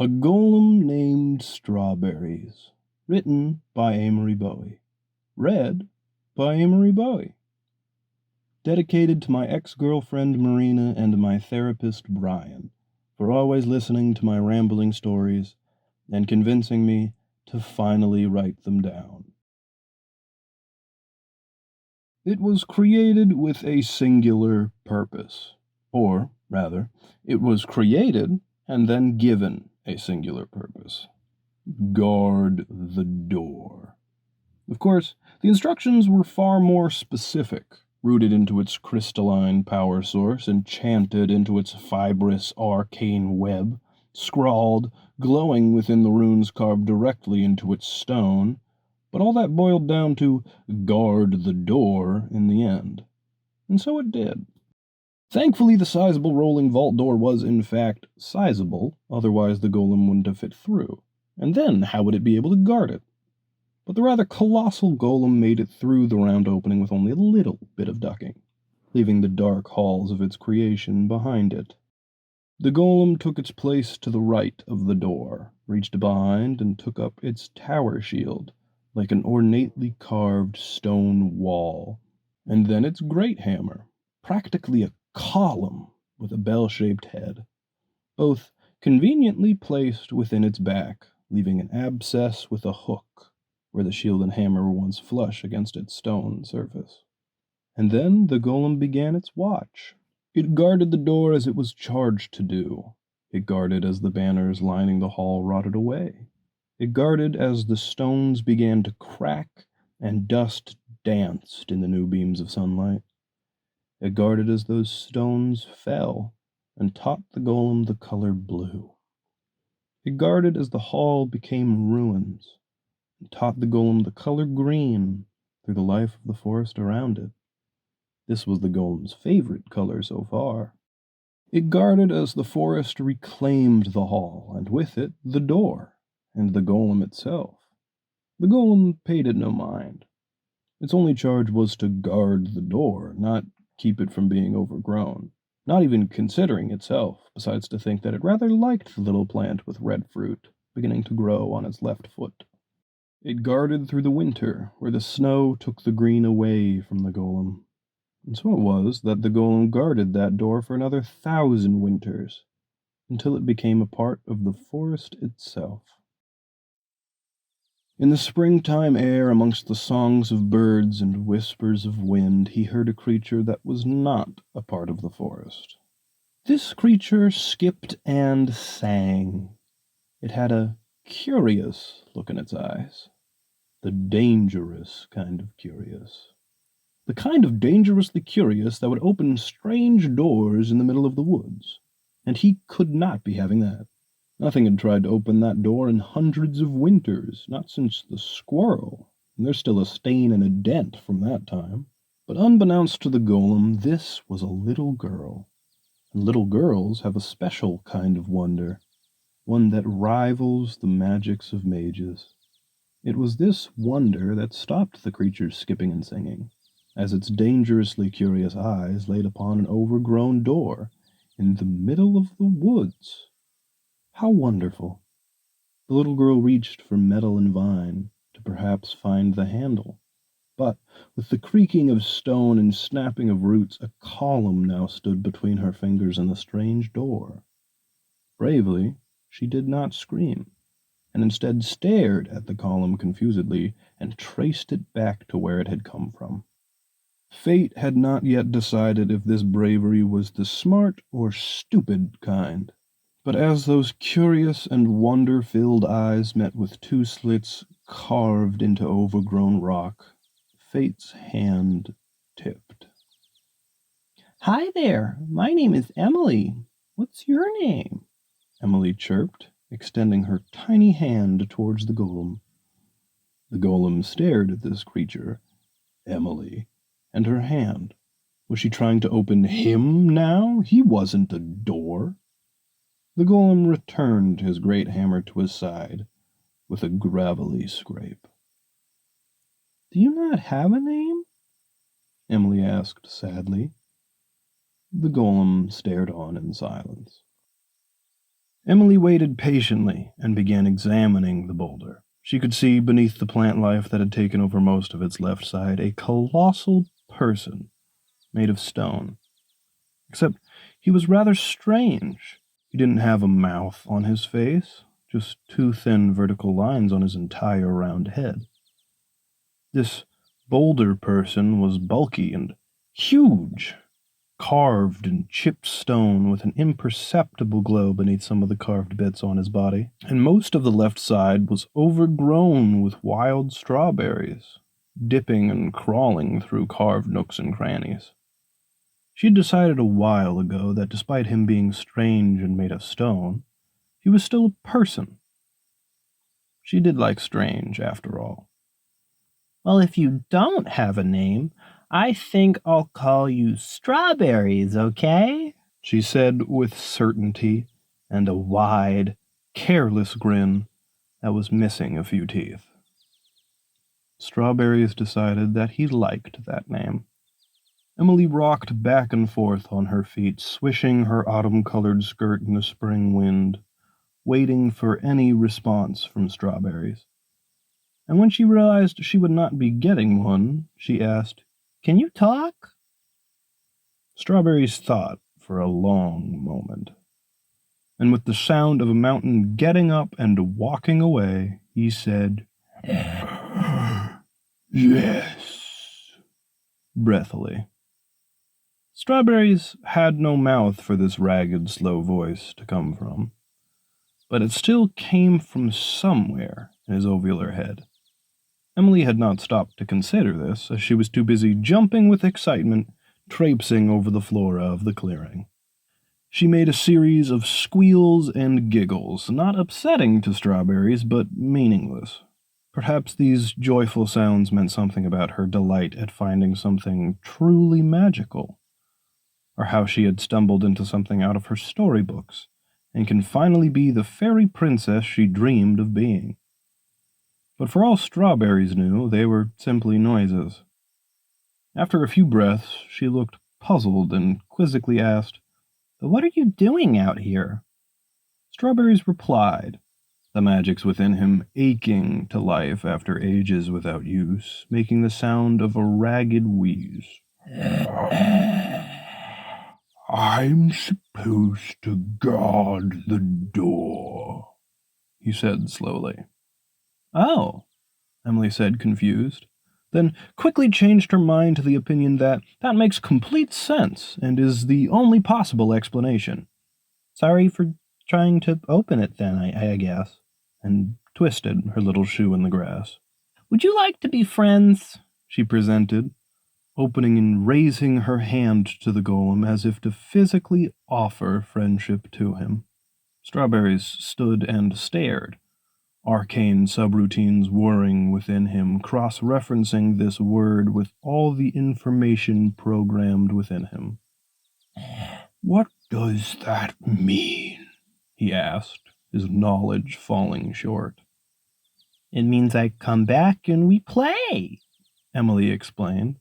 A Golem Named Strawberries, written by Amory Bowie, read by Amory Bowie. Dedicated to my ex-girlfriend Marina and my therapist Brian, for always listening to my rambling stories and convincing me to finally write them down. It was created with a singular purpose, or, rather, it was created and then given a singular purpose. Guard the door. Of course, the instructions were far more specific, rooted into its crystalline power source, enchanted into its fibrous arcane web, scrawled, glowing within the runes carved directly into its stone, but all that boiled down to guard the door in the end. And so it did. Thankfully, the sizable rolling vault door was, in fact, sizable, otherwise the golem wouldn't have fit through. And then, how would it be able to guard it? But the rather colossal golem made it through the round opening with only a little bit of ducking, leaving the dark halls of its creation behind it. The golem took its place to the right of the door, reached behind, and took up its tower shield, like an ornately carved stone wall, and then its great hammer, practically a column with a bell-shaped head, both conveniently placed within its back, leaving an abscess with a hook where the shield and hammer were once flush against its stone surface. And then the golem began its watch. It guarded the door as it was charged to do. It guarded as the banners lining the hall rotted away. It guarded as the stones began to crack and dust danced in the new beams of sunlight. It guarded as those stones fell and taught the golem the color blue. It guarded as the hall became ruins and taught the golem the color green through the life of the forest around it. This was the golem's favorite color so far. It guarded as the forest reclaimed the hall, and with it the door, and the golem itself. The golem paid it no mind. Its only charge was to guard the door, not keep it from being overgrown, not even considering itself, besides to think that it rather liked the little plant with red fruit beginning to grow on its left foot. It guarded through the winter, where the snow took the green away from the golem. And so it was that the golem guarded that door for another 1,000 winters, until it became a part of the forest itself. In the springtime air, amongst the songs of birds and whispers of wind, he heard a creature that was not a part of the forest. This creature skipped and sang. It had a curious look in its eyes. The dangerous kind of curious. The kind of dangerously curious that would open strange doors in the middle of the woods. And he could not be having that. Nothing had tried to open that door in hundreds of winters, not since the squirrel, and there's still a stain and a dent from that time. But unbeknownst to the golem, this was a little girl. And little girls have a special kind of wonder, one that rivals the magics of mages. It was this wonder that stopped the creature's skipping and singing, as its dangerously curious eyes laid upon an overgrown door in the middle of the woods. How wonderful! The little girl reached for metal and vine to perhaps find the handle, but with the creaking of stone and snapping of roots, a column now stood between her fingers and the strange door. Bravely, she did not scream, and instead stared at the column confusedly and traced it back to where it had come from. Fate had not yet decided if this bravery was the smart or stupid kind. But as those curious and wonder-filled eyes met with two slits carved into overgrown rock, Fate's hand tipped. "Hi there, my name is Emily. What's your name?" Emily chirped, extending her tiny hand towards the golem. The golem stared at this creature, Emily, and her hand. Was she trying to open him now? He wasn't a door. The golem returned his great hammer to his side with a gravelly scrape. "Do you not have a name?" Emily asked sadly. The golem stared on in silence. Emily waited patiently and began examining the boulder. She could see beneath the plant life that had taken over most of its left side a colossal person made of stone. Except he was rather strange. He didn't have a mouth on his face, just two thin vertical lines on his entire round head. This boulder person was bulky and huge, carved in chipped stone with an imperceptible glow beneath some of the carved bits on his body, and most of the left side was overgrown with wild strawberries, dipping and crawling through carved nooks and crannies. She'd decided a while ago that despite him being strange and made of stone, he was still a person. She did like strange, after all. Well, if you don't have a name, I think I'll call you Strawberries, okay? She said with certainty and a wide, careless grin that was missing a few teeth. Strawberries decided that he liked that name. Emily rocked back and forth on her feet, swishing her autumn-colored skirt in the spring wind, waiting for any response from Strawberries. And when she realized she would not be getting one, she asked, "Can you talk?" Strawberries thought for a long moment. And with the sound of a mountain getting up and walking away, he said, "Yes," breathily. Strawberries had no mouth for this ragged, slow voice to come from, but it still came from somewhere in his ovular head. Emily had not stopped to consider this, as she was too busy jumping with excitement, traipsing over the flora of the clearing. She made a series of squeals and giggles, not upsetting to Strawberries, but meaningless. Perhaps these joyful sounds meant something about her delight at finding something truly magical, or how she had stumbled into something out of her storybooks, and can finally be the fairy princess she dreamed of being. But for all Strawberries knew, they were simply noises. After a few breaths, she looked puzzled and quizzically asked, "But what are you doing out here?" Strawberries replied, the magics within him aching to life after ages without use, making the sound of a ragged wheeze. "I'm supposed to guard the door," he said slowly. "Oh," Emily said, confused, then quickly changed her mind to the opinion that makes complete sense and is the only possible explanation. "Sorry for trying to open it then, I guess," and twisted her little shoe in the grass. "Would you like to be friends?" she presented, opening and raising her hand to the golem as if to physically offer friendship to him. Strawberries stood and stared, arcane subroutines whirring within him, cross-referencing this word with all the information programmed within him. "What does that mean?" he asked, his knowledge falling short. "It means I come back and we play," Emily explained.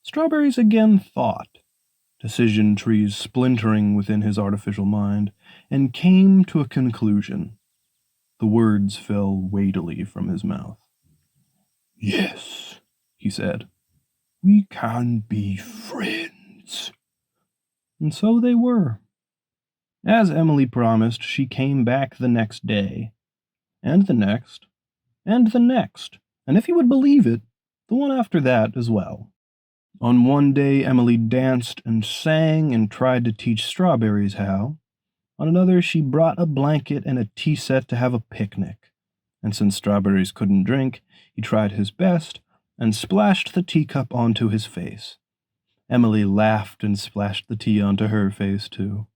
Strawberries again thought, decision trees splintering within his artificial mind, and came to a conclusion. The words fell weightily from his mouth. "Yes," he said, "we can be friends." And so they were. As Emily promised, she came back the next day, and the next, and the next, and if you would believe it, the one after that as well. On one day, Emily danced and sang and tried to teach Strawberries how. On another, she brought a blanket and a tea set to have a picnic. And since Strawberries couldn't drink, he tried his best and splashed the teacup onto his face. Emily laughed and splashed the tea onto her face, too.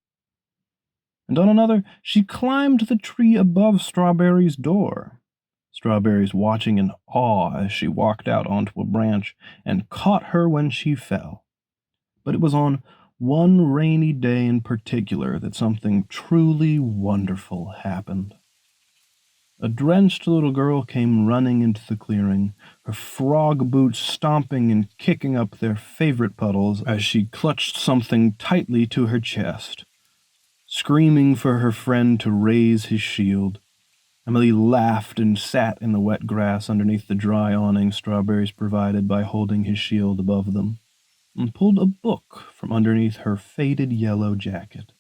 And on another, she climbed the tree above Strawberries' door. Strawberries watching in awe as she walked out onto a branch and caught her when she fell. But it was on one rainy day in particular that something truly wonderful happened. A drenched little girl came running into the clearing, her frog boots stomping and kicking up their favorite puddles as she clutched something tightly to her chest. screaming for her friend to raise his shield. Emily laughed and sat in the wet grass underneath the dry awning Strawberries provided by holding his shield above them, and pulled a book from underneath her faded yellow jacket.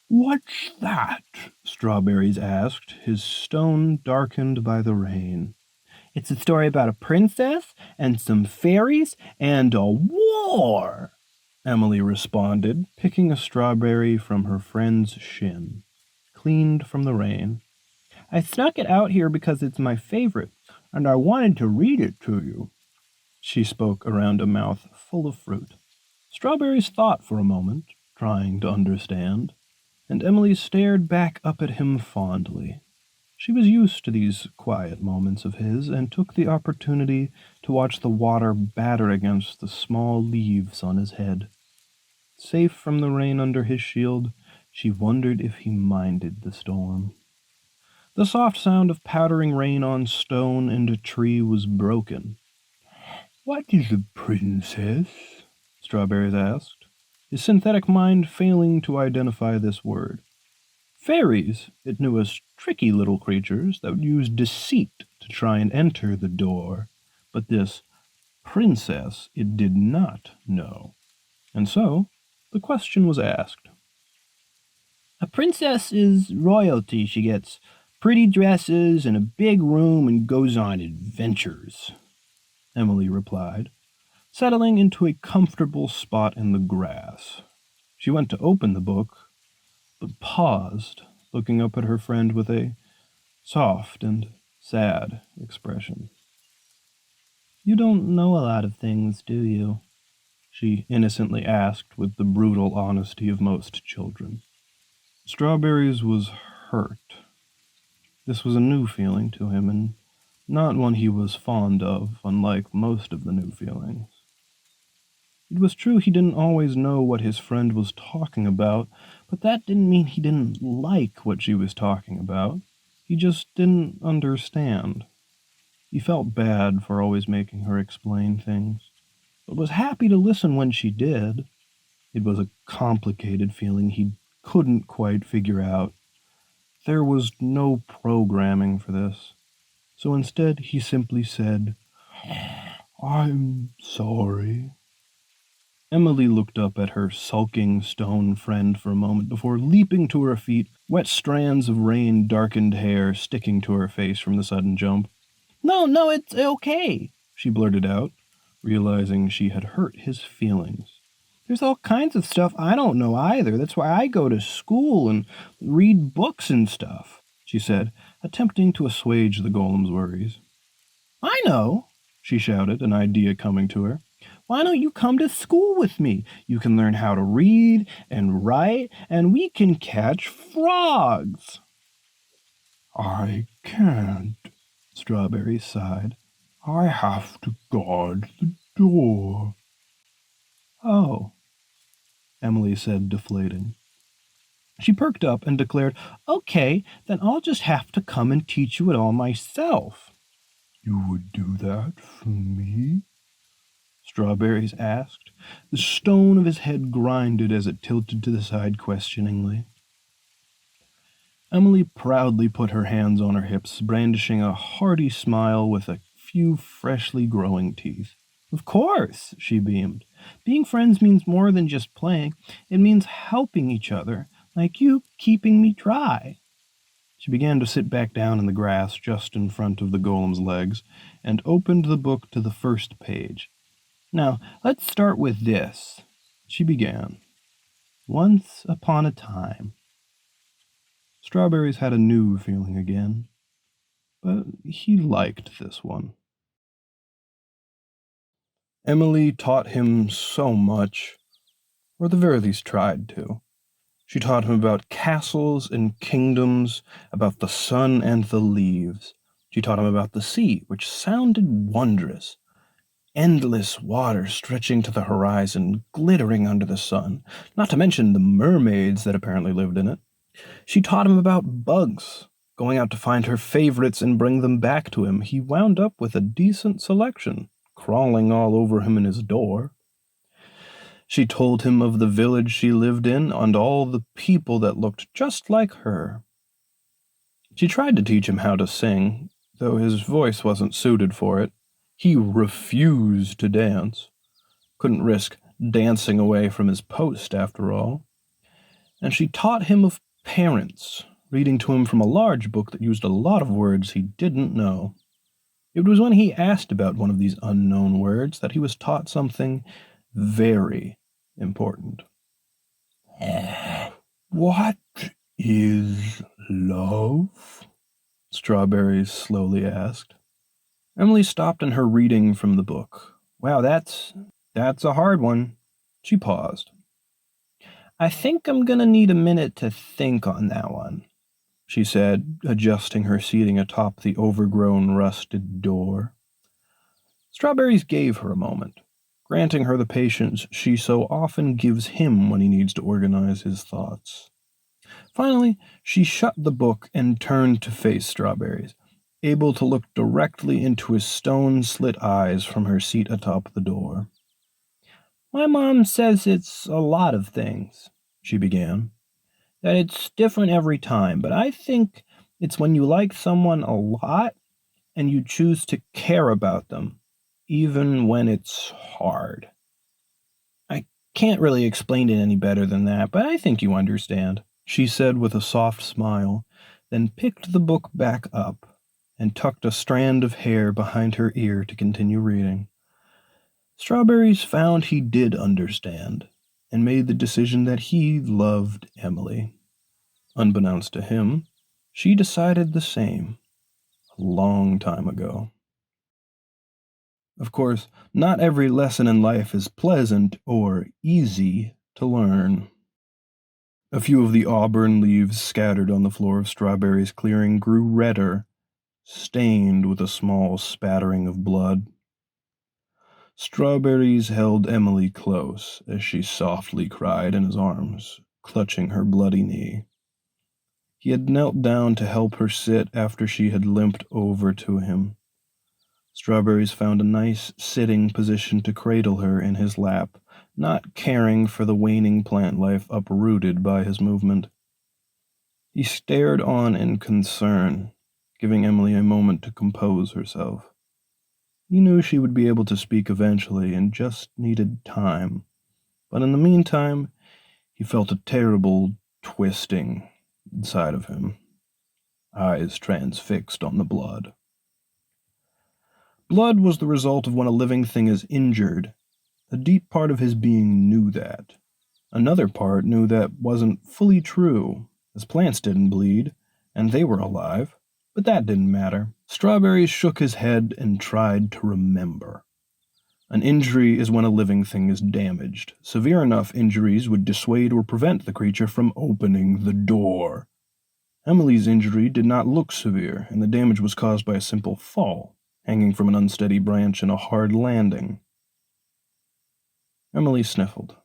"What's that?" Strawberries asked, his stone darkened by the rain. "It's a story about a princess and some fairies and a war," Emily responded, picking a strawberry from her friend's shin, cleaned from the rain. "I snuck it out here because it's my favorite, and I wanted to read it to you." She spoke around a mouth full of fruit. Strawberries thought for a moment, trying to understand, and Emily stared back up at him fondly. She was used to these quiet moments of his, and took the opportunity to watch the water batter against the small leaves on his head. Safe from the rain under his shield, she wondered if he minded the storm. The soft sound of pattering rain on stone and a tree was broken. "What is a princess?" Strawberries asked, his synthetic mind failing to identify this word. Fairies it knew as tricky little creatures that would use deceit to try and enter the door, but this princess it did not know. And so the question was asked. "A princess is royalty. She gets pretty dresses and a big room and goes on adventures," Emily replied, settling into a comfortable spot in the grass. She went to open the book, but paused, looking up at her friend with a soft and sad expression. "You don't know a lot of things, do you?" she innocently asked with the brutal honesty of most children. Strawberries was hurt. This was a new feeling to him, and not one he was fond of, unlike most of the new feelings. It was true he didn't always know what his friend was talking about, but that didn't mean he didn't like what she was talking about. He just didn't understand. He felt bad for always making her explain things, but was happy to listen when she did. It was a complicated feeling he couldn't quite figure out. There was no programming for this. So instead he simply said, "I'm sorry." Emily looked up at her sulking stone friend for a moment before leaping to her feet, wet strands of rain-darkened hair sticking to her face from the sudden jump. No, it's okay," she blurted out, realizing she had hurt his feelings. "There's all kinds of stuff I don't know either. That's why I go to school and read books and stuff," she said, attempting to assuage the golem's worries. "I know," she shouted, an idea coming to her. "Why don't you come to school with me? You can learn how to read and write, and we can catch frogs." "I can't," Strawberry sighed. "I have to guard the door." "Oh," Emily said, deflating. She perked up and declared, "Okay, then I'll just have to come and teach you it all myself." "You would do that for me?" Strawberries asked. The stone of his head grinded as it tilted to the side questioningly. Emily proudly put her hands on her hips, brandishing a hearty smile with a few freshly growing teeth. "Of course," she beamed. "Being friends means more than just playing. It means helping each other, like you keeping me dry." She began to sit back down in the grass just in front of the golem's legs and opened the book to the first page. "Now, let's start with this," she began. "Once upon a time." Strawberries had a new feeling again, but he liked this one. Emily taught him so much, or at the very least tried to. She taught him about castles and kingdoms, about the sun and the leaves. She taught him about the sea, which sounded wondrous. Endless water stretching to the horizon, glittering under the sun, not to mention the mermaids that apparently lived in it. She taught him about bugs, going out to find her favorites and bring them back to him. He wound up with a decent selection, crawling all over him in his door. She told him of the village she lived in and all the people that looked just like her. She tried to teach him how to sing, though his voice wasn't suited for it. He refused to dance. Couldn't risk dancing away from his post, after all. And she taught him of parents, reading to him from a large book that used a lot of words he didn't know. It was when he asked about one of these unknown words that he was taught something very important. What is love? Strawberries slowly asked. Emily stopped in her reading from the book. Wow, that's a hard one. She paused. I think I'm gonna need a minute to think on that one, she said, adjusting her seating atop the overgrown, rusted door. Strawberries gave her a moment, granting her the patience she so often gives him when he needs to organize his thoughts. Finally, she shut the book and turned to face Strawberries, able to look directly into his stone-slit eyes from her seat atop the door. My mom says it's a lot of things, she began, that it's different every time, but I think it's when you like someone a lot and you choose to care about them, even when it's hard. I can't really explain it any better than that, but I think you understand, she said with a soft smile, then picked the book back up and tucked a strand of hair behind her ear to continue reading. Strawberries found he did understand and made the decision that he loved Emily. Unbeknownst to him, she decided the same a long time ago. Of course, not every lesson in life is pleasant or easy to learn. A few of the auburn leaves scattered on the floor of Strawberry's clearing grew redder, stained with a small spattering of blood. Strawberries held Emily close as she softly cried in his arms, clutching her bloody knee. He had knelt down to help her sit after she had limped over to him. Strawberries found a nice sitting position to cradle her in his lap, not caring for the waning plant life uprooted by his movement. He stared on in concern, giving Emily a moment to compose herself. He knew she would be able to speak eventually and just needed time. But in the meantime, he felt a terrible twisting inside of him, eyes transfixed on the blood. Blood was the result of when a living thing is injured. A deep part of his being knew that. Another part knew that wasn't fully true, as plants didn't bleed, and they were alive. But that didn't matter. Strawberries shook his head and tried to remember. An injury is when a living thing is damaged. Severe enough injuries would dissuade or prevent the creature from opening the door. Emily's injury did not look severe, and the damage was caused by a simple fall, hanging from an unsteady branch in a hard landing. Emily sniffled.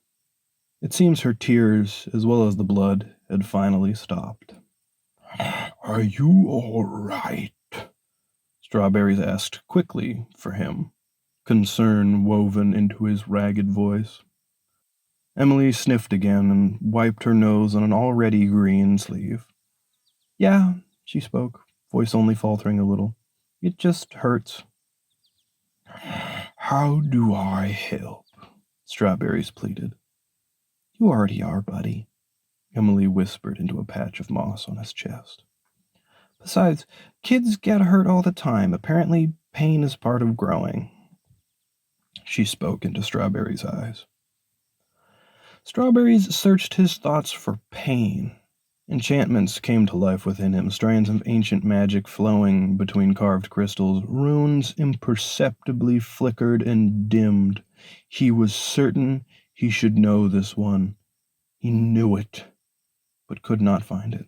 It seems her tears, as well as the blood, had finally stopped. Are you all right? Strawberries asked quickly for him, concern woven into his ragged voice. Emily sniffed again and wiped her nose on an already green sleeve. Yeah, she spoke, voice only faltering a little. It just hurts. How do I help? Strawberries pleaded. You already are, buddy, Emily whispered into a patch of moss on his chest. Besides, kids get hurt all the time. Apparently, pain is part of growing. She spoke into Strawberry's eyes. Strawberries searched his thoughts for pain. Enchantments came to life within him, strands of ancient magic flowing between carved crystals. Runes imperceptibly flickered and dimmed. He was certain he should know this one. He knew it, but could not find it.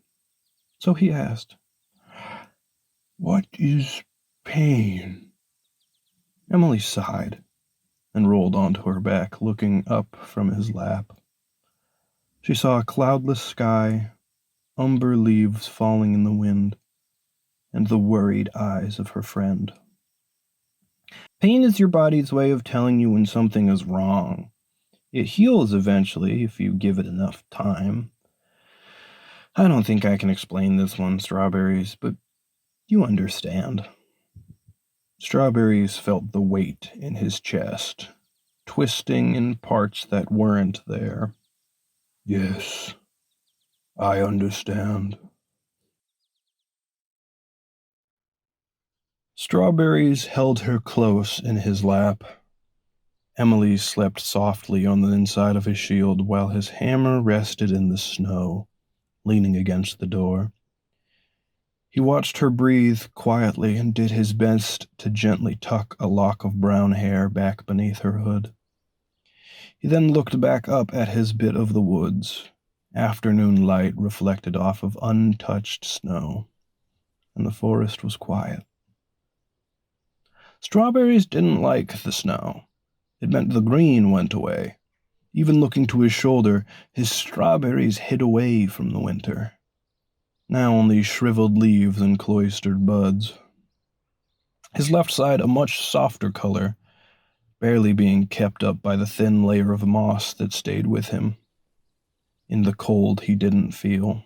So he asked, What is pain? Emily sighed and rolled onto her back, looking up from his lap. She saw a cloudless sky, umber leaves falling in the wind, and the worried eyes of her friend. Pain is your body's way of telling you when something is wrong. It heals eventually if you give it enough time. I don't think I can explain this one, Strawberries, but you understand. Strawberries felt the weight in his chest, twisting in parts that weren't there. Yes, I understand. Strawberries held her close in his lap. Emily slept softly on the inside of his shield while his hammer rested in the snow, leaning against the door. He watched her breathe quietly and did his best to gently tuck a lock of brown hair back beneath her hood. He then looked back up at his bit of the woods. Afternoon light reflected off of untouched snow, and the forest was quiet. Strawberries didn't like the snow. It meant the green went away. Even looking to his shoulder, his strawberries hid away from the winter. Now only shriveled leaves and cloistered buds. His left side a much softer color, barely being kept up by the thin layer of moss that stayed with him. In the cold he didn't feel.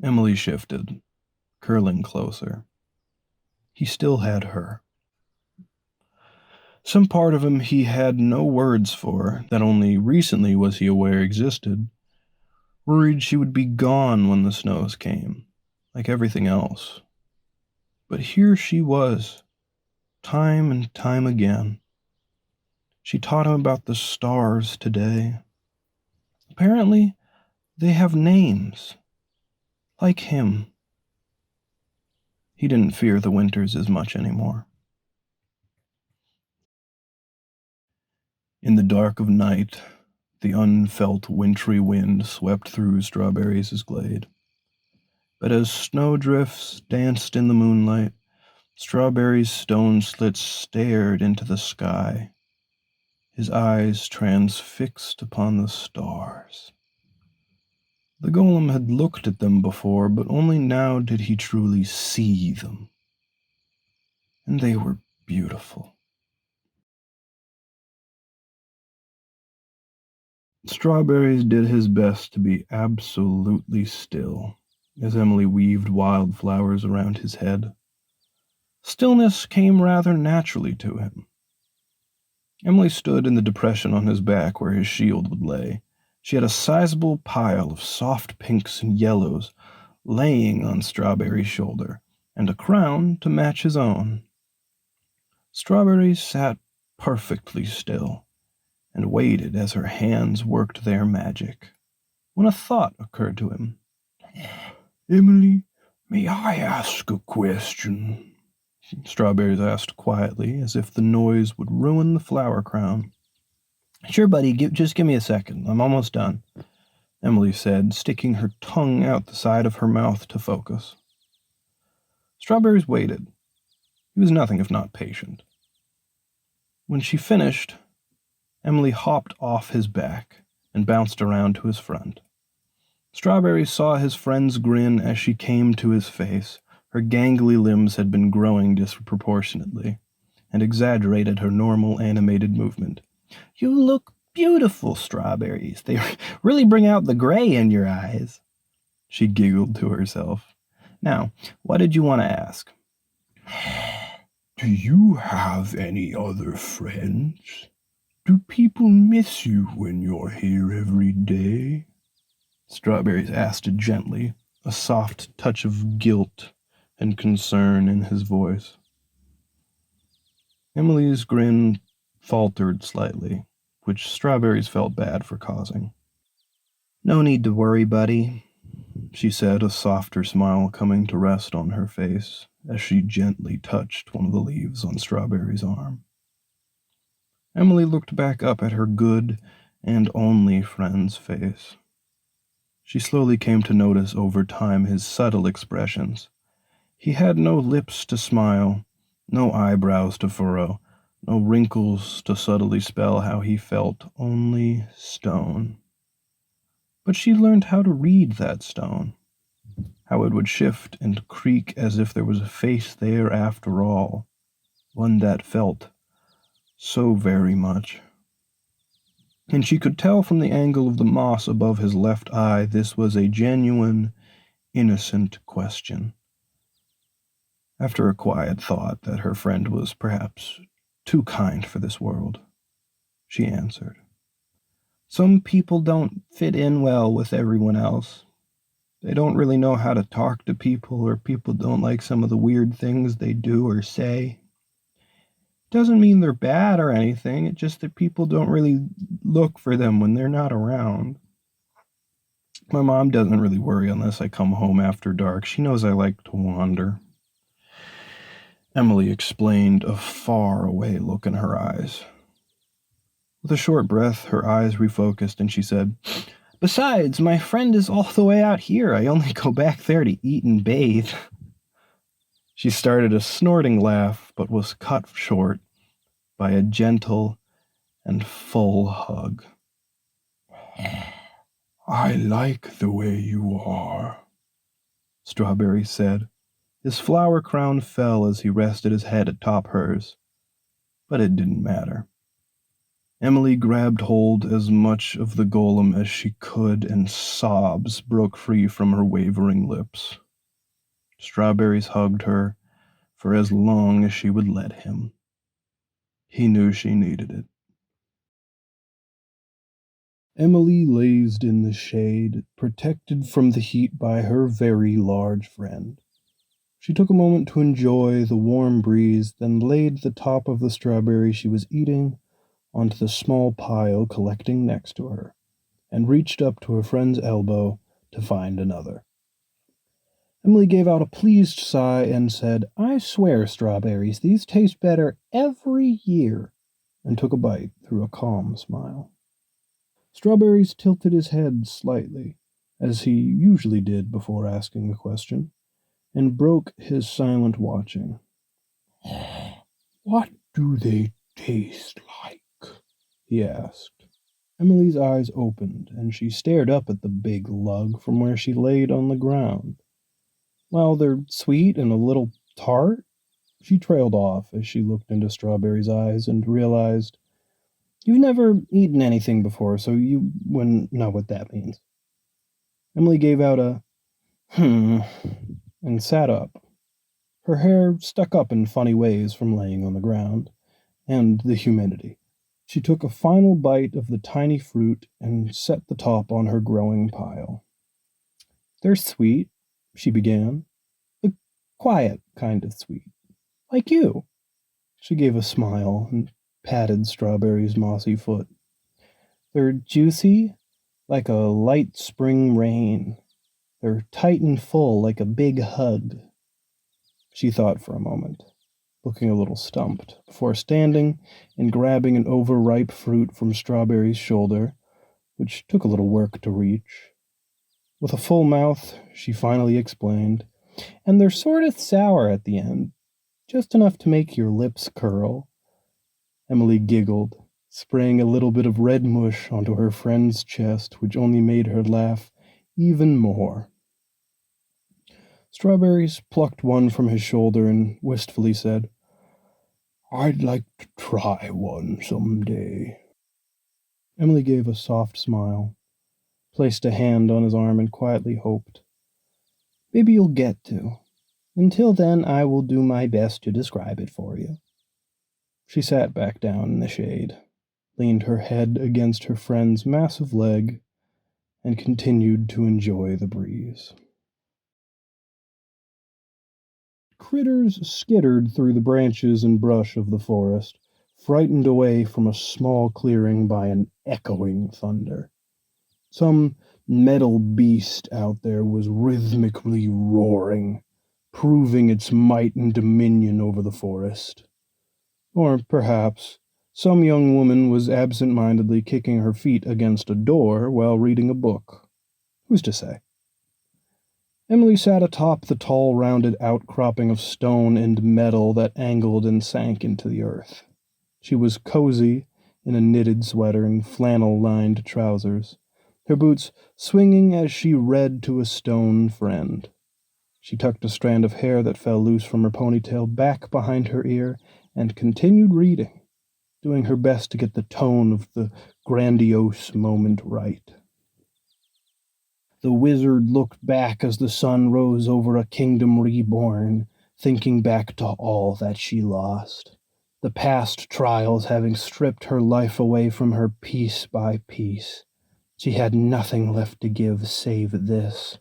Emily shifted, curling closer. He still had her. Some part of him he had no words for, that only recently was he aware existed. Worried she would be gone when the snows came, like everything else. But here she was, time and time again. She taught him about the stars today. Apparently, they have names, like him. He didn't fear the winters as much anymore. In the dark of night, the unfelt wintry wind swept through Strawberries' glade. But as snowdrifts danced in the moonlight, Strawberries' stone slits stared into the sky, his eyes transfixed upon the stars. The golem had looked at them before, but only now did he truly see them. And they were beautiful. Strawberries did his best to be absolutely still, as Emily weaved wildflowers around his head. Stillness came rather naturally to him. Emily stood in the depression on his back where his shield would lay. She had a sizable pile of soft pinks and yellows laying on Strawberry's shoulder, and a crown to match his own. Strawberry sat perfectly still and waited as her hands worked their magic, when a thought occurred to him. Emily, may I ask a question? Strawberries asked quietly, as if the noise would ruin the flower crown. Sure, buddy, just give me a second. I'm almost done, Emily said, sticking her tongue out the side of her mouth to focus. Strawberries waited. He was nothing if not patient. When she finished, Emily hopped off his back and bounced around to his front. Strawberry saw his friend's grin as she came to his face. Her gangly limbs had been growing disproportionately and exaggerated her normal animated movement. You look beautiful, Strawberries. They really bring out the gray in your eyes. She giggled to herself. Now, what did you want to ask? Do you have any other friends? Do people miss you when you're here every day? Strawberries asked gently, a soft touch of guilt and concern in his voice. Emily's grin faltered slightly, which Strawberries felt bad for causing. No need to worry, buddy, she said, a softer smile coming to rest on her face as she gently touched one of the leaves on Strawberry's arm. Emily looked back up at her good and only friend's face. She slowly came to notice over time his subtle expressions. He had no lips to smile, no eyebrows to furrow, no wrinkles to subtly spell how he felt, only stone. But she learned how to read that stone, how it would shift and creak as if there was a face there after all, one that felt So very much. And she could tell from the angle of the moss above his left eye this was a genuine, innocent question. After a quiet thought that her friend was perhaps too kind for this world, she answered, "Some people don't fit in well with everyone else. They don't really know how to talk to people, or people don't like some of the weird things they do or say. Doesn't mean they're bad or anything, it's just that people don't really look for them when they're not around. My mom doesn't really worry unless I come home after dark. She knows I like to wander." Emily explained, a far-away look in her eyes. With a short breath, her eyes refocused, and she said, "Besides, my friend is all the way out here. I only go back there to eat and bathe." She started a snorting laugh, but was cut short by a gentle and full hug. "I like the way you are," Strawberry said. His flower crown fell as he rested his head atop hers, but it didn't matter. Emily grabbed hold as much of the golem as she could, and sobs broke free from her wavering lips. Strawberries hugged her for as long as she would let him. He knew she needed it. Emily lazed in the shade, protected from the heat by her very large friend. She took a moment to enjoy the warm breeze, then laid the top of the strawberry she was eating onto the small pile collecting next to her, and reached up to her friend's elbow to find another. Emily gave out a pleased sigh and said, "I swear, Strawberries, these taste better every year," and took a bite through a calm smile. Strawberries tilted his head slightly, as he usually did before asking a question, and broke his silent watching. "What do they taste like?" he asked. Emily's eyes opened, and she stared up at the big lug from where she laid on the ground. "Well, they're sweet and a little tart." She trailed off as she looked into Strawberry's eyes and realized, "You've never eaten anything before, so you wouldn't know what that means." Emily gave out a and sat up. Her hair stuck up in funny ways from laying on the ground, and the humidity. She took a final bite of the tiny fruit and set the top on her growing pile. "They're sweet," she began. "The quiet kind of sweet. Like you." She gave a smile and patted Strawberry's mossy foot. "They're juicy, like a light spring rain. They're tight and full, like a big hug." She thought for a moment, looking a little stumped, before standing and grabbing an overripe fruit from Strawberry's shoulder, which took a little work to reach. With a full mouth, she finally explained, "And they're sort of sour at the end, just enough to make your lips curl." Emily giggled, spraying a little bit of red mush onto her friend's chest, which only made her laugh even more. Strawberries plucked one from his shoulder and wistfully said, "I'd like to try one someday." Emily gave a soft smile, placed a hand on his arm, and quietly hoped, "Maybe you'll get to. Until then, I will do my best to describe it for you." She sat back down in the shade, leaned her head against her friend's massive leg, and continued to enjoy the breeze. Critters skittered through the branches and brush of the forest, frightened away from a small clearing by an echoing thunder. Some metal beast out there was rhythmically roaring, proving its might and dominion over the forest. Or perhaps some young woman was absent-mindedly kicking her feet against a door while reading a book. Who's to say? Emily sat atop the tall, rounded outcropping of stone and metal that angled and sank into the earth. She was cozy in a knitted sweater and flannel-lined trousers, her boots swinging as she read to a stone friend. She tucked a strand of hair that fell loose from her ponytail back behind her ear and continued reading. doing her best to get the tone of the grandiose moment right. The wizard looked back as the sun rose over a kingdom reborn, thinking back to all that she lost, the past trials having stripped her life away from her piece by piece. She had nothing left to give save this.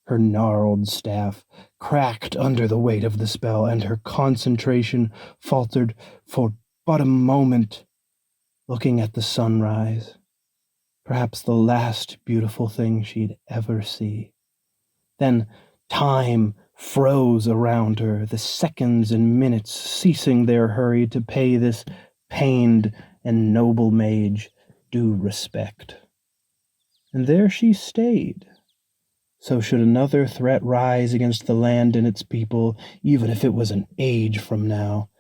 Her gnarled staff cracked under the weight of the spell, and her concentration faltered for but a moment, looking at the sunrise, perhaps the last beautiful thing she'd ever see. Then time froze around her, the seconds and minutes ceasing their hurry to pay this pained and noble mage due respect. And there she stayed. So should another threat rise against the land and its people, even if it was an age from now,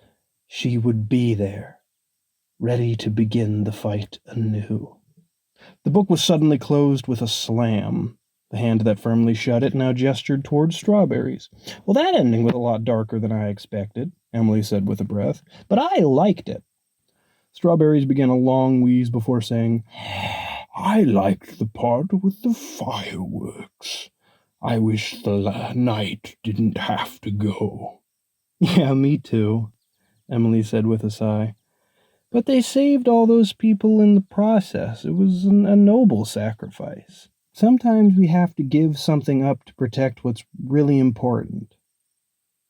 she would be there, ready to begin the fight anew. The book was suddenly closed with a slam. The hand that firmly shut it now gestured towards Strawberries. "Well, that ending was a lot darker than I expected," Emily said with a breath, "but I liked it." Strawberries began a long wheeze before saying, "I liked the part with the fireworks. I wish the night didn't have to go." "Yeah, me too," Emily said with a sigh. "But they saved all those people in the process. It was a noble sacrifice. Sometimes we have to give something up to protect what's really important."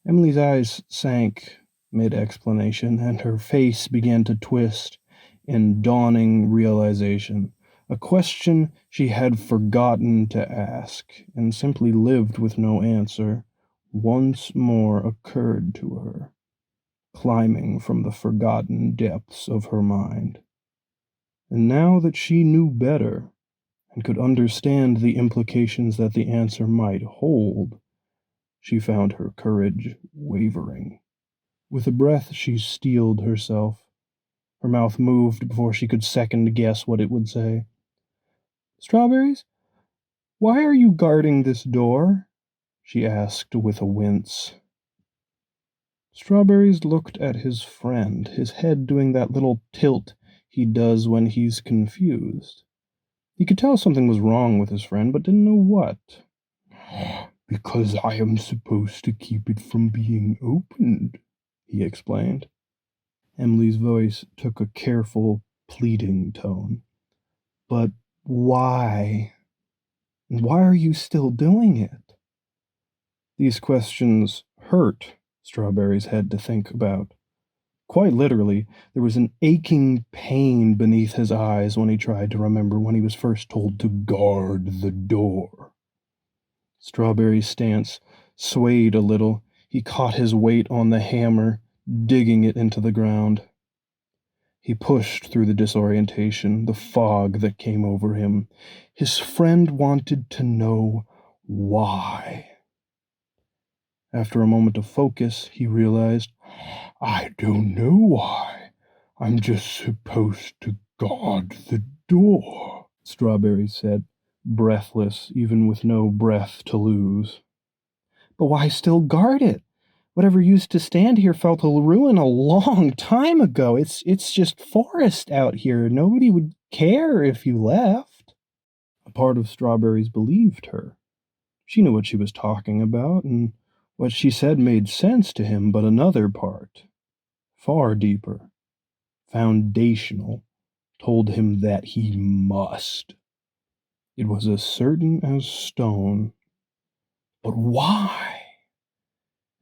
Emily's eyes sank mid-explanation, and her face began to twist in dawning realization. A question she had forgotten to ask, and simply lived with no answer, once more occurred to her, climbing from the forgotten depths of her mind. And now that she knew better, and could understand the implications that the answer might hold, she found her courage wavering. With a breath, she steeled herself. Her mouth moved before she could second-guess what it would say. "Strawberries, why are you guarding this door?" she asked with a wince. Strawberries looked at his friend, his head doing that little tilt he does when he's confused. He could tell something was wrong with his friend, but didn't know what. "Because I am supposed to keep it from being opened," he explained. Emily's voice took a careful, pleading tone. "But why? And why are you still doing it?" These questions hurt Strawberry's head to think about. Quite literally, there was an aching pain beneath his eyes when he tried to remember when he was first told to guard the door. Strawberry's stance swayed a little. He caught his weight on the hammer, digging it into the ground. He pushed through the disorientation, the fog that came over him. His friend wanted to know why. After a moment of focus, he realized, "I don't know why. I'm just supposed to guard the door," Strawberry said, breathless, even with no breath to lose. "But why still guard it? Whatever used to stand here fell to ruin a long time ago. It's just forest out here. Nobody would care if you left." A part of Strawberries believed her. She knew what she was talking about, and what she said made sense to him, but another part, far deeper, foundational, told him that he must. It was as certain as stone. But why?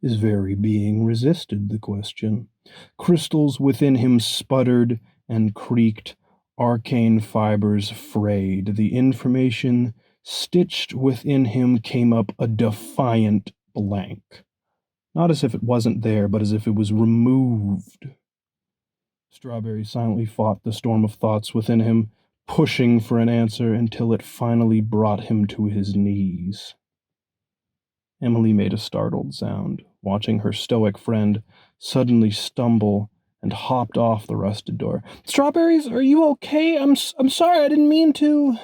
His very being resisted the question. Crystals within him sputtered and creaked, arcane fibers frayed. The information stitched within him came up a defiant blank. Not as if it wasn't there, but as if it was removed. Strawberry silently fought the storm of thoughts within him, pushing for an answer until it finally brought him to his knees. Emily made a startled sound, watching her stoic friend suddenly stumble and hopped off the rusted door. "Strawberries, are you okay? I'm sorry, I didn't mean to."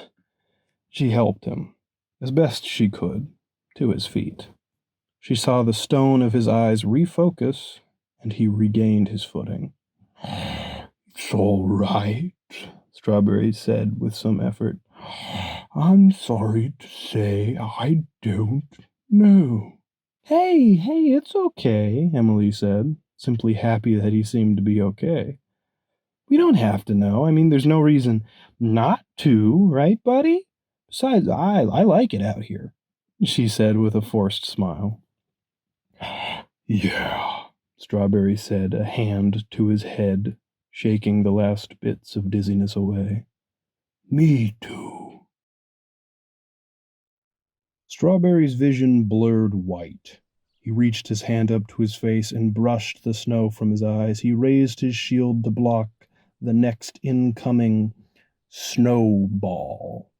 She helped him, as best she could, to his feet. She saw the stone of his eyes refocus, and he regained his footing. It's all right, Strawberries said with some effort. I'm sorry to say I don't know. Hey, it's okay, Emily said, simply happy that he seemed to be okay. We don't have to know. I mean, there's no reason not to, right, buddy? Besides, I like it out here, she said with a forced smile. Yeah, Strawberry said, a hand to his head, shaking the last bits of dizziness away. Me too. Strawberry's vision blurred white. He reached his hand up to his face and brushed the snow from his eyes. He raised his shield to block the next incoming snowball.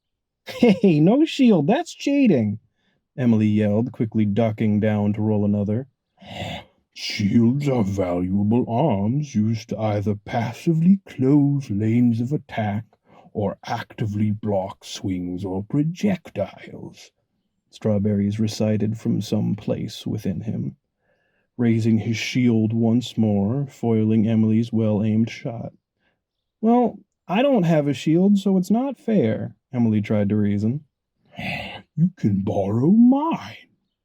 Hey, no shield, that's cheating, Emily yelled, quickly ducking down to roll another. Shields are valuable arms used to either passively close lanes of attack or actively block swings or projectiles, Strawberries recited from some place within him, raising his shield once more, foiling Emily's well-aimed shot. Well, I don't have a shield, so it's not fair, Emily tried to reason. You can borrow mine,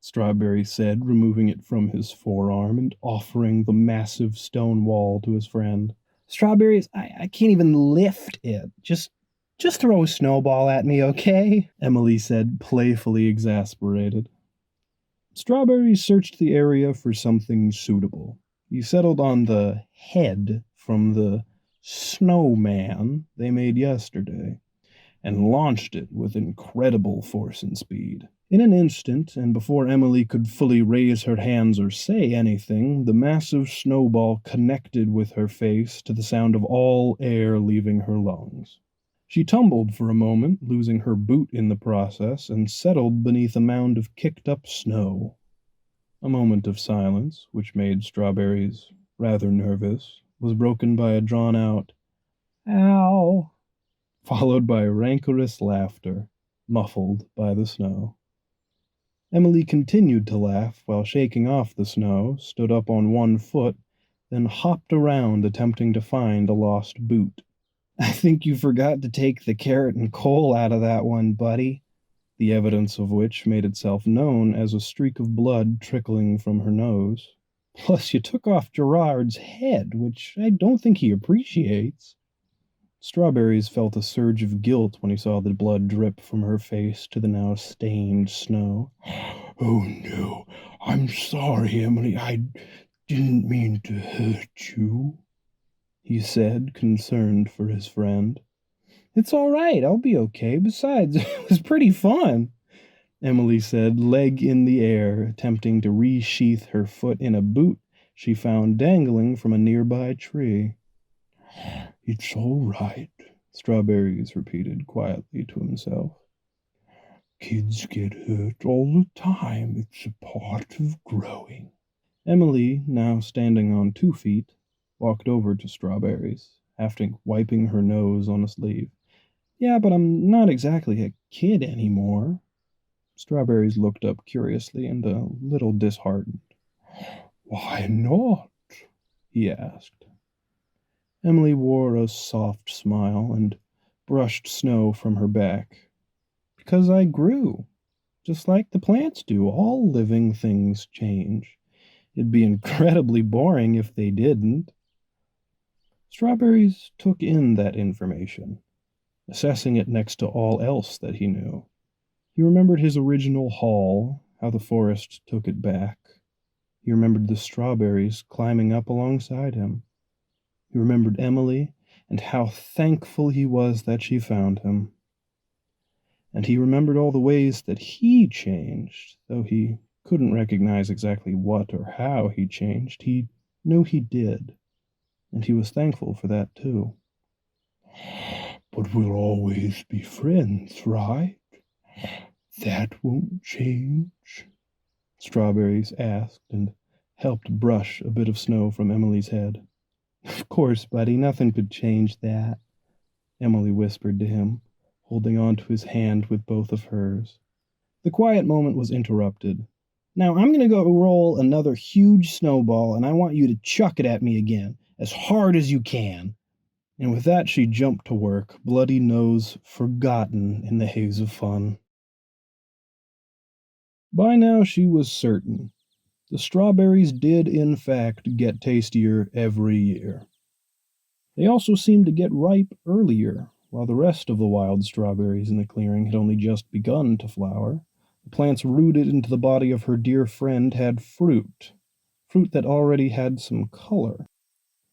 Strawberry said, removing it from his forearm and offering the massive stone wall to his friend. Strawberries, I can't even lift it. Just throw a snowball at me, okay? Emily said, playfully exasperated. Strawberry searched the area for something suitable. He settled on the head from the snowman they made yesterday, and launched it with incredible force and speed. In an instant, and before Emily could fully raise her hands or say anything, the massive snowball connected with her face to the sound of all air leaving her lungs. She tumbled for a moment, losing her boot in the process, and settled beneath a mound of kicked-up snow. A moment of silence, which made Strawberries rather nervous, was broken by a drawn-out, "Ow," followed by rancorous laughter, muffled by the snow. Emily continued to laugh while shaking off the snow, stood up on one foot, then hopped around attempting to find a lost boot. I think you forgot to take the carrot and coal out of that one, buddy, the evidence of which made itself known as a streak of blood trickling from her nose. Plus, you took off Gerard's head, which I don't think he appreciates. Strawberries felt a surge of guilt when he saw the blood drip from her face to the now stained snow. Oh no, I'm sorry, Emily. I didn't mean to hurt you, he said, concerned for his friend. It's all right, I'll be okay. Besides, it was pretty fun, Emily said, leg in the air, attempting to resheath her foot in a boot she found dangling from a nearby tree. It's all right, Strawberries repeated quietly to himself. Kids get hurt all the time. It's a part of growing. Emily, now standing on 2 feet, walked over to Strawberries, after wiping her nose on a sleeve. Yeah, but I'm not exactly a kid anymore. Strawberries looked up curiously and a little disheartened. Why not? He asked. Emily wore a soft smile and brushed snow from her back. Because I grew, just like the plants do. All living things change. It'd be incredibly boring if they didn't. Strawberries took in that information, assessing it next to all else that he knew. He remembered his original haul, how the forest took it back. He remembered the strawberries climbing up alongside him. He remembered Emily and how thankful he was that she found him. And he remembered all the ways that he changed, though he couldn't recognize exactly what or how he changed. He knew he did, and he was thankful for that too. But we'll always be friends, right? That won't change? Strawberries asked and helped brush a bit of snow from Emily's head. Of course, buddy, nothing could change that, Emily whispered to him, holding on to his hand with both of hers. The quiet moment was interrupted. Now I'm going to go roll another huge snowball, and I want you to chuck it at me again, as hard as you can. And with that she jumped to work, bloody nose forgotten in the haze of fun. By now she was certain. The strawberries did, in fact, get tastier every year. They also seemed to get ripe earlier, while the rest of the wild strawberries in the clearing had only just begun to flower. The plants rooted into the body of her dear friend had fruit that already had some color.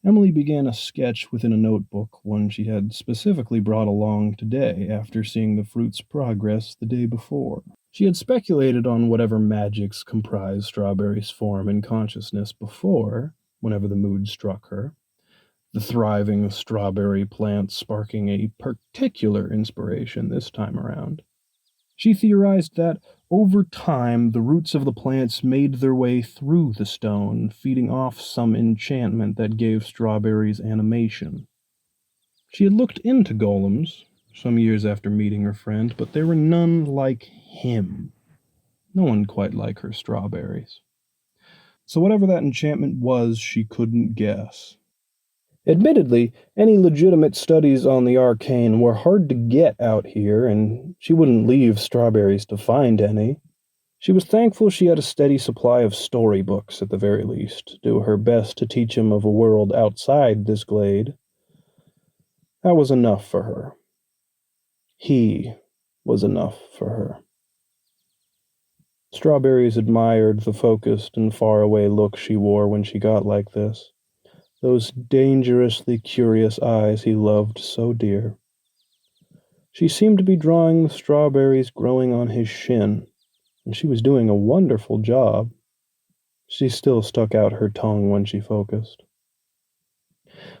Emily began a sketch within a notebook, one she had specifically brought along today after seeing the fruit's progress the day before. She had speculated on whatever magics comprised strawberries' form and consciousness before, whenever the mood struck her, the thriving strawberry plant sparking a particular inspiration this time around. She theorized that, over time, the roots of the plants made their way through the stone, feeding off some enchantment that gave strawberries animation. She had looked into golems some years after meeting her friend, but there were none like him. No one quite like her strawberries. So whatever that enchantment was, she couldn't guess. Admittedly, any legitimate studies on the arcane were hard to get out here, and she wouldn't leave strawberries to find any. She was thankful she had a steady supply of storybooks, at the very least, do her best to teach him of a world outside this glade. That was enough for her. He was enough for her. Strawberries admired the focused and faraway look she wore when she got like this. Those dangerously curious eyes he loved so dear. She seemed to be drawing the strawberries growing on his shin, and she was doing a wonderful job. She still stuck out her tongue when she focused.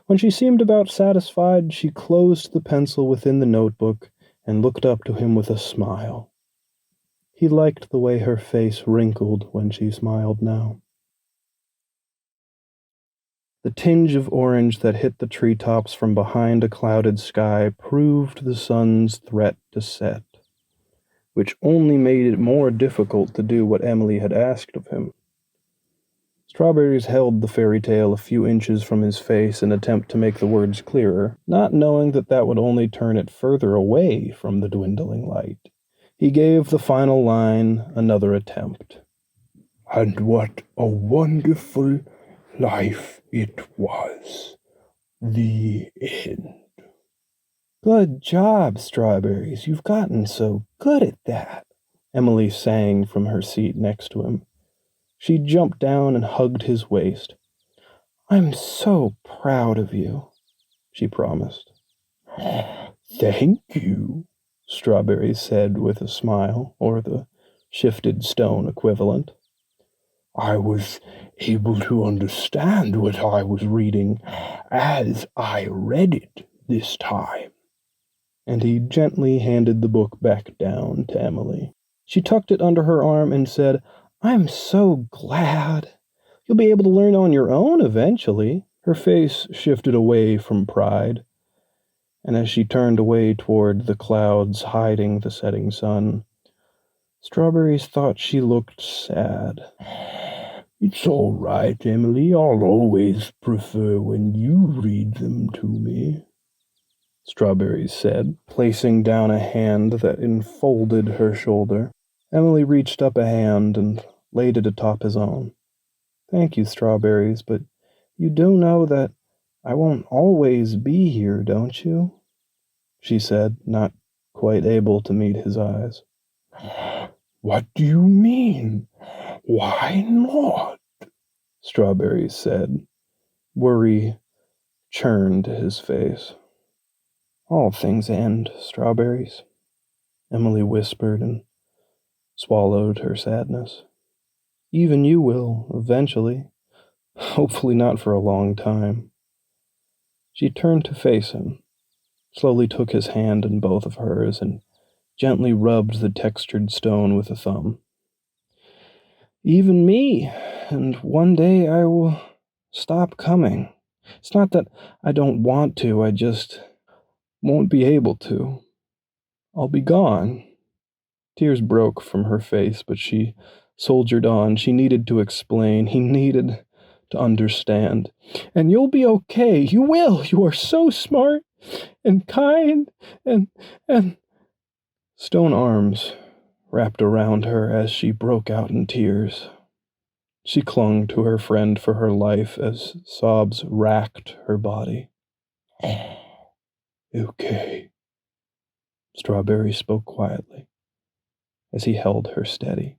When she seemed about satisfied, she closed the pencil within the notebook and looked up to him with a smile. He liked the way her face wrinkled when she smiled now. The tinge of orange that hit the treetops from behind a clouded sky proved the sun's threat to set, which only made it more difficult to do what Emily had asked of him. Strawberries held the fairy tale a few inches from his face in an attempt to make the words clearer, not knowing that that would only turn it further away from the dwindling light. He gave the final line another attempt. "And what a wonderful life it was. The end." "Good job, Strawberries. You've gotten so good at that," Emily sang from her seat next to him. She jumped down and hugged his waist. "I'm so proud of you," she promised. "Thank you," Strawberries said with a smile, or the shifted stone equivalent. "I was able to understand what I was reading as I read it this time." And he gently handed the book back down to Emily. She tucked it under her arm and said, "I'm so glad. You'll be able to learn on your own eventually." Her face shifted away from pride, and as she turned away toward the clouds hiding the setting sun, Strawberries thought she looked sad. "It's all right, Emily. I'll always prefer when you read them to me," Strawberries said, placing down a hand that enfolded her shoulder. Emily reached up a hand and laid it atop his own. "Thank you, Strawberries, but you do know that I won't always be here, don't you?" she said, not quite able to meet his eyes. "What do you mean? Why not?" Strawberries said. Worry churned his face. "All things end, Strawberries," Emily whispered and swallowed her sadness. "Even you will, eventually. Hopefully not for a long time." She turned to face him, slowly took his hand in both of hers, and gently rubbed the textured stone with a thumb. "Even me, and one day I will stop coming. It's not that I don't want to, I just won't be able to. I'll be gone." Tears broke from her face, but she soldiered on. She needed to explain. He needed to understand. And you'll be okay. You will. You are so smart and kind and stone arms wrapped around her as she broke out in tears. She clung to her friend for her life as sobs racked her body. Okay, Strawberry spoke quietly as he held her steady.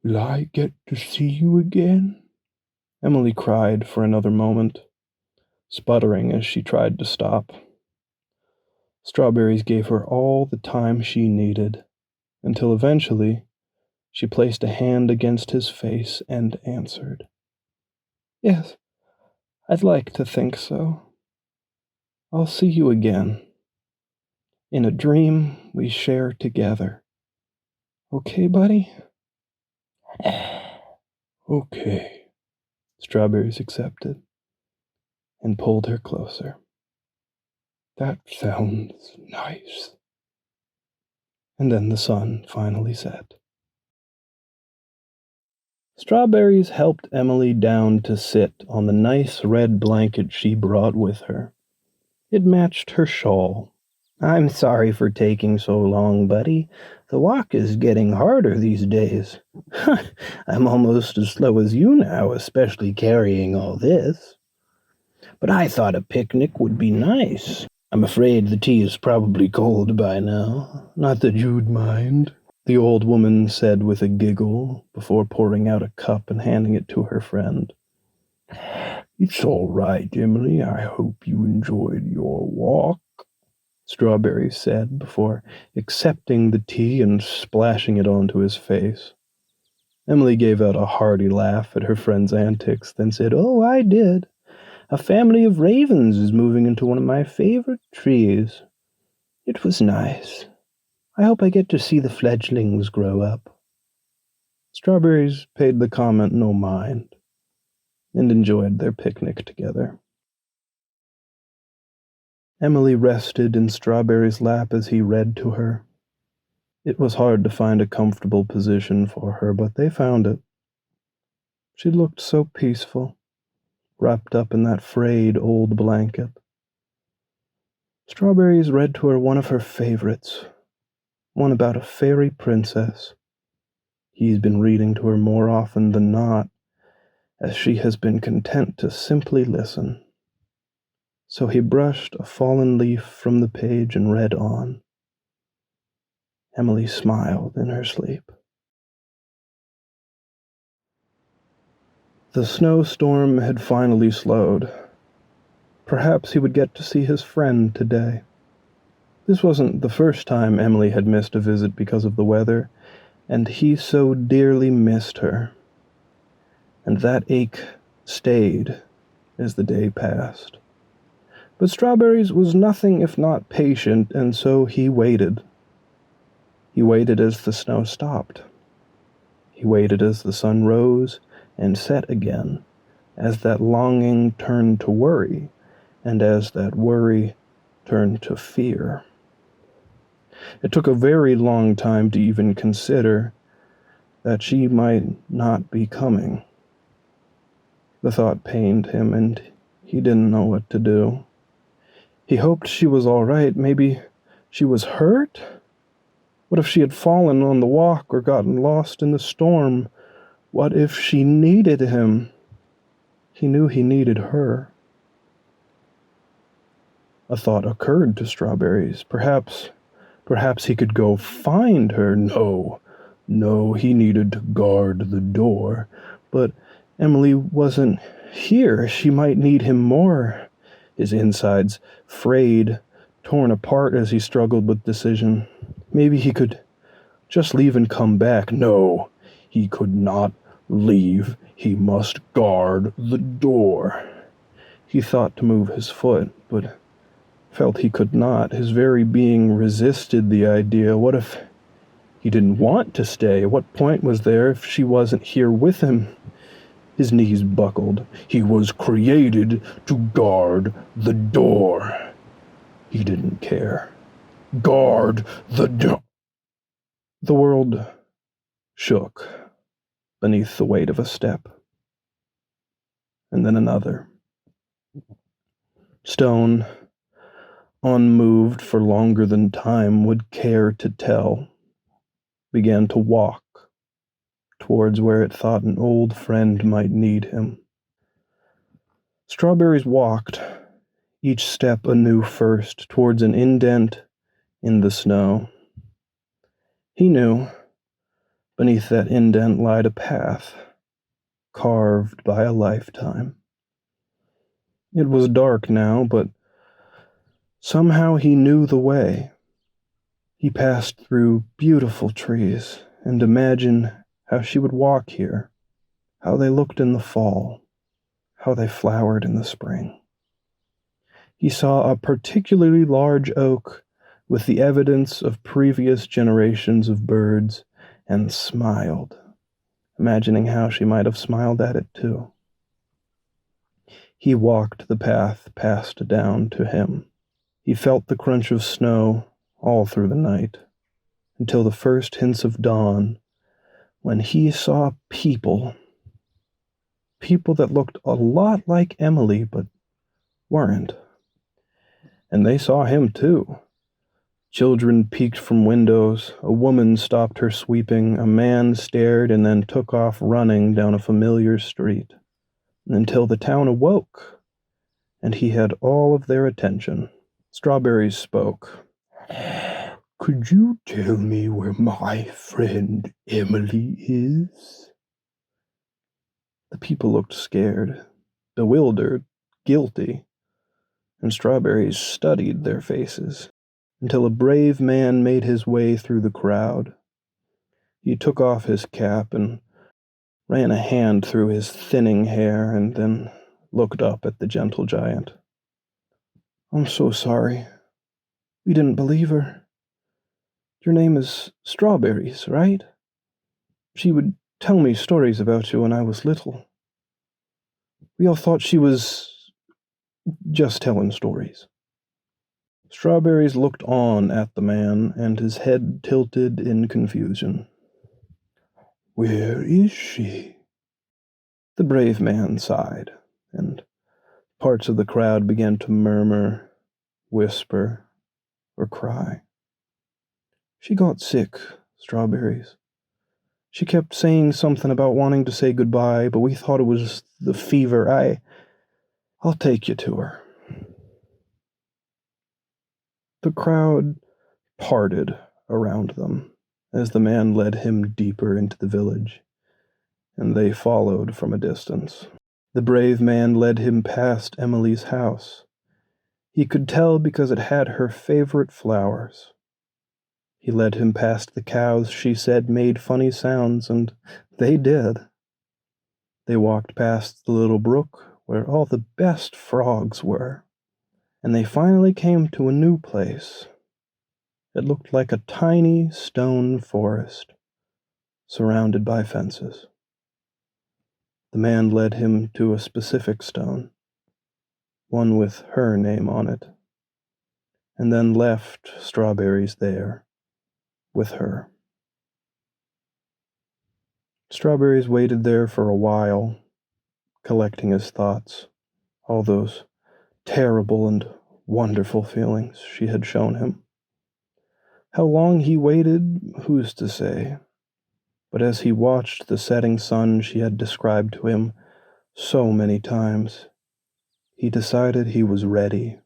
Will I get to see you again? Emily cried for another moment, sputtering as she tried to stop. Strawberries gave her all the time she needed, until eventually she placed a hand against his face and answered. Yes, I'd like to think so. I'll see you again. In a dream we share together. Okay, buddy? Okay, Strawberries accepted and pulled her closer. That sounds nice. And then the sun finally set. Strawberries helped Emily down to sit on the nice red blanket she brought with her. It matched her shawl. I'm sorry for taking so long, buddy. The walk is getting harder these days. I'm almost as slow as you now, especially carrying all this. But I thought a picnic would be nice. I'm afraid the tea is probably cold by now. Not that you'd mind, the old woman said with a giggle before pouring out a cup and handing it to her friend. It's all right, Emily. I hope you enjoyed your walk, Strawberry said before accepting the tea and splashing it onto his face. Emily gave out a hearty laugh at her friend's antics, then said, Oh, I did. A family of ravens is moving into one of my favorite trees. It was nice. I hope I get to see the fledglings grow up. Strawberries paid the comment no mind and enjoyed their picnic together. Emily rested in Strawberry's lap as he read to her. It was hard to find a comfortable position for her, but they found it. She looked so peaceful, wrapped up in that frayed old blanket. Strawberries read to her one of her favorites, one about a fairy princess. He's been reading to her more often than not, as she has been content to simply listen. So he brushed a fallen leaf from the page and read on. Emily smiled in her sleep. The snowstorm had finally slowed. Perhaps he would get to see his friend today. This wasn't the first time Emily had missed a visit because of the weather, and he so dearly missed her. And that ache stayed as the day passed. But Strawberries was nothing if not patient, and so he waited. He waited as the snow stopped. He waited as the sun rose and set again, as that longing turned to worry, and as that worry turned to fear. It took a very long time to even consider that she might not be coming. The thought pained him, and he didn't know what to do. He hoped she was all right. Maybe she was hurt? What if she had fallen on the walk or gotten lost in the storm? What if she needed him? He knew he needed her. A thought occurred to Strawberries. Perhaps he could go find her. No, he needed to guard the door. But Emily wasn't here. She might need him more. His insides frayed, torn apart as he struggled with decision. Maybe he could just leave and come back. No, he could not leave. He must guard the door. He thought to move his foot, but felt he could not. His very being resisted the idea. What if he didn't want to stay? What point was there if she wasn't here with him? His knees buckled. He was created to guard the door. He didn't care. Guard the door. The world shook beneath the weight of a step. and then another. Stone, unmoved for longer than time would care to tell, began to walk towards where it thought an old friend might need him. Strawberries walked, each step a new first, towards an indent in the snow. He knew, beneath that indent lied a path, carved by a lifetime. It was dark now, but somehow he knew the way. He passed through beautiful trees and imagined how she would walk here, how they looked in the fall, how they flowered in the spring. He saw a particularly large oak with the evidence of previous generations of birds and smiled, imagining how she might have smiled at it too. He walked the path passed down to him. He felt the crunch of snow all through the night, until the first hints of dawn, when he saw people that looked a lot like Emily, but weren't. And they saw him too. Children peeked from windows, a woman stopped her sweeping, a man stared and then took off running down a familiar street, until the town awoke, and he had all of their attention. Strawberries spoke. "Could you tell me where my friend Emily is?" The people looked scared, bewildered, guilty, and Strawberries studied their faces, until a brave man made his way through the crowd. He took off his cap and ran a hand through his thinning hair and then looked up at the gentle giant. "I'm so sorry. We didn't believe her. Your name is Strawberries, right? She would tell me stories about you when I was little. We all thought she was just telling stories." Strawberries looked on at the man, and his head tilted in confusion. "Where is she?" The brave man sighed, and parts of the crowd began to murmur, whisper, or cry. "She got sick, Strawberries. She kept saying something about wanting to say goodbye, but we thought it was the fever. I'll take you to her." The crowd parted around them as the man led him deeper into the village, and they followed from a distance. The brave man led him past Emily's house. He could tell because it had her favorite flowers. He led him past the cows she said made funny sounds, and they did. They walked past the little brook where all the best frogs were, and they finally came to a new place. It looked like a tiny stone forest, surrounded by fences. The man led him to a specific stone, one with her name on it, and then left Strawberries there with her. Strawberries waited there for a while, collecting his thoughts, all those terrible and wonderful feelings she had shown him. How long he waited, who's to say? But as he watched the setting sun she had described to him so many times, he decided he was ready.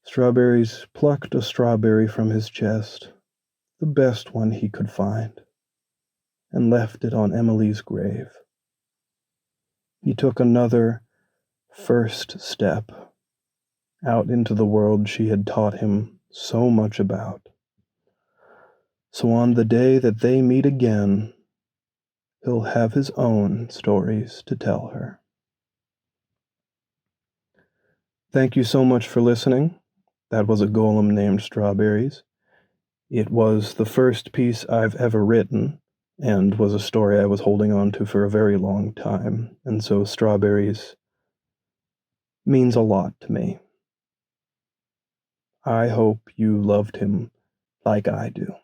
Strawberries plucked a strawberry from his chest, the best one he could find, and left it on Emily's grave. He took another first step out into the world she had taught him so much about. So on the day that they meet again, he'll have his own stories to tell her. Thank you so much for listening. That was A Golem Named Strawberries. It was the first piece I've ever written, and was a story I was holding on to for a very long time, and so Strawberries means a lot to me. I hope you loved him like I do.